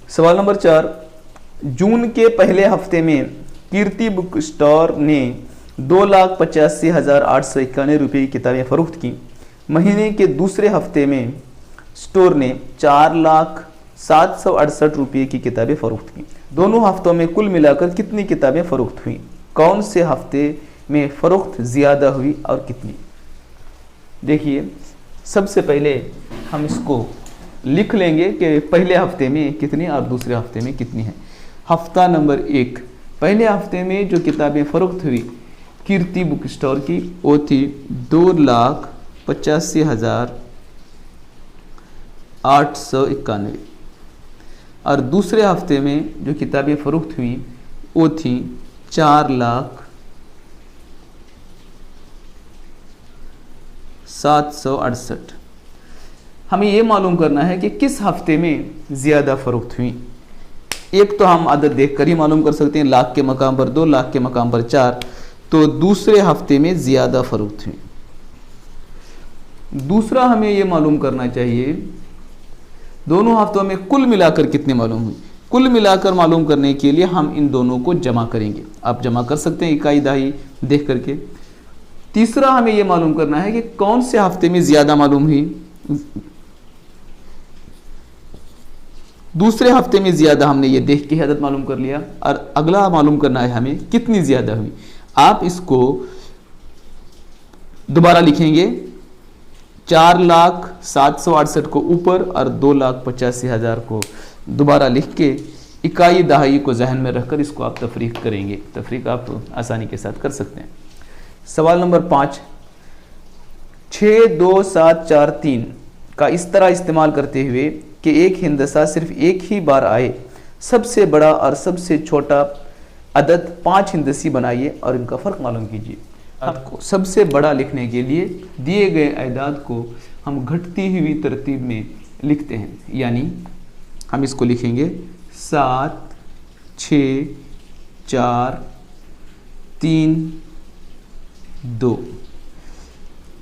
सवाल नंबर 4, जून के पहले हफ्ते में कीर्ति बुक स्टोर ने 2,85,891 रुपये की किताबें फ़रोख्त की। महीने के दूसरे हफ्ते में स्टोर ने 4,07,68 रुपये की किताबें फ़रोख्त की। दोनों हफ्तों में कुल मिलाकर कितनी किताबें फ़रोख्त हुई? कौन से हफ्ते में फ़रोख्त ज़्यादा हुई और कितनी? देखिए, सबसे पहले हम इसको लिख लेंगे कि पहले हफ्ते में कितनी और दूसरे हफ्ते में कितनी है। हफ्ता नंबर 1, पहले हफ्ते में जो किताबें फ़रोख्त हुई कीर्ति बुक स्टोर की वो थी 2,85,891 और दूसरे हफ्ते में जो किताबें फ़रोख्त हुई वो थी 4,07,68। हमें ये मालूम करना है कि किस हफ्ते में ज़्यादा फ़रोख्त हुई। एक तो हम अदद देखकर ही मालूम कर सकते हैं, लाख के मकाम पर 2, लाख के मकाम पर 4, तो दूसरे हफ्ते में ज़्यादा फ़रोख्त हुई। दूसरा हमें ये मालूम करना चाहिए दोनों हफ्तों में कुल मिलाकर कितने मालूम हुई। कुल मिलाकर मालूम करने के लिए हम इन दोनों को जमा करेंगे। आप जमा कर सकते हैं इकाई दहाई देख करके। तीसरा हमें ये मालूम करना है कि कौन से हफ्ते में ज़्यादा मालूम हुई। दूसरे हफ्ते में ज़्यादा हमने ये देख के अदद मालूम कर लिया और अगला मालूम करना है हमें कितनी ज़्यादा हुई। आप इसको दोबारा लिखेंगे, 4,07,68 को ऊपर और 2,85,000 को दोबारा लिख के इकाई दहाई को जहन में रखकर इसको आप तफरीक करेंगे। तफरीक आप आसानी के साथ कर सकते हैं। सवाल नंबर 5, 62743 का इस तरह इस्तेमाल करते हुए कि एक हिंदसा सिर्फ एक ही बार आए, सबसे बड़ा और सबसे छोटा अदद 5 हिंदसी बनाइए और इनका फ़र्क मालूम कीजिए। आपको सबसे बड़ा लिखने के लिए दिए गए अदाद को हम घटती हुई तरतीब में लिखते हैं, यानी हम इसको लिखेंगे 7, 6, 4, 3, 2।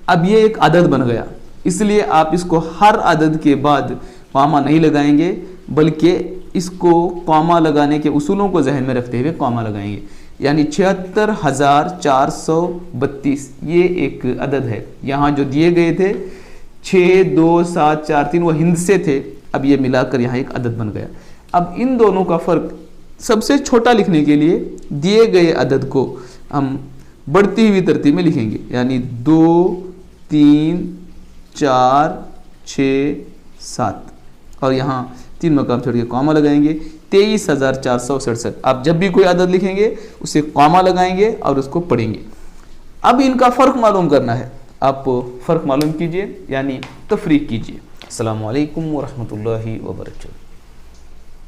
अब ये एक अदद बन गया, इसलिए आप इसको हर अदद के बाद कॉमा नहीं लगाएंगे, बल्कि इसको कॉमा लगाने के उसूलों को जहन में रखते हुए कॉमा लगाएंगे। यानी 76,432 ये एक अदद है। यहाँ जो दिए गए थे 6, 2, 7, 4, 3 वो हिंदसे थे, अब ये मिलाकर यहाँ एक अदद बन गया। अब इन दोनों का फ़र्क सबसे छोटा लिखने के लिए दिए गए अदद को हम बढ़ती हुई तरतीब में लिखेंगे, यानी 2, 3, 4, 6, 7 और यहाँ 3 मकाम छोड़ के कॉमा लगाएंगे। 23,467। आप जब भी कोई अदद लिखेंगे उसे कॉमा लगाएंगे और उसको पढ़ेंगे। अब इनका फ़र्क मालूम करना है, आप फ़र्क मालूम कीजिए यानी तफरीक कीजिए। अस्सलामु अलैकुम व रहमतुल्लाहि व बरकातहू।